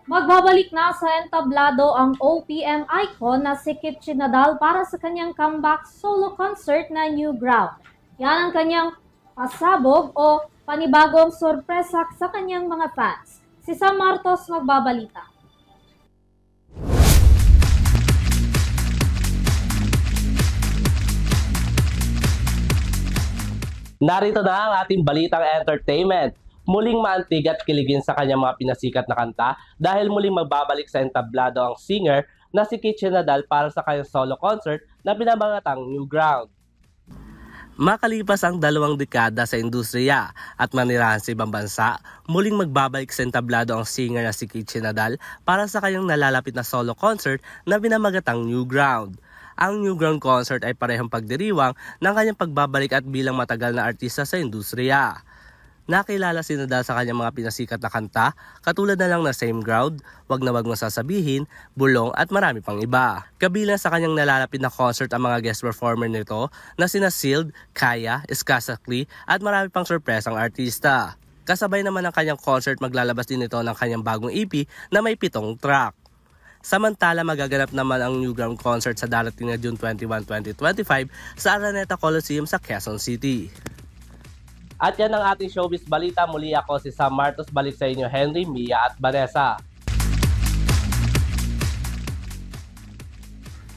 Magbabalik na sa entablado ang OPM icon na si Kitchi Nadal para sa kanyang comeback solo concert na New Ground. Yan ang kanyang pasabog o panibagong sorpresa sa kanyang mga fans. Si Sam Martos magbabalita. Narito na ang ating balitang entertainment. Muling maantig at kiligin sa kanyang mga pinasikat na kanta dahil muling magbabalik sa entablado ang singer na si Kitchi Nadal para sa kanyang solo concert na pinabangatang New Ground. Makalipas ang 2 dekada sa industriya at manirahan sa ibang bansa, muling magbabalik sa entablado ang singer na si Kitchi Nadal para sa kanyang nalalapit na solo concert na pinamagatang New Ground. Ang New Ground concert ay parehong pagdiriwang ng kanyang pagbabalik at bilang matagal na artista sa industriya. Nakilala si Nadal sa kanyang mga pinasikat na kanta, katulad na lang na Same Ground, Wag na Wag Mo Sasabihin, Bulong at marami pang iba. Kabilang sa kanyang nalalapit na concert ang mga guest performer nito na sina Sealed, Kaya, Iskasakli at marami pang sorpresang artista. Kasabay naman ng kanyang concert, maglalabas din ito ng kanyang bagong EP na may 7 track. Samantala, magaganap naman ang New Ground concert sa darating na June 21, 2025 sa Araneta Coliseum sa Quezon City. At yan ang ating showbiz balita. Muli ako si Sam Martos. Balik sa inyo Henry, Mia at Vanessa.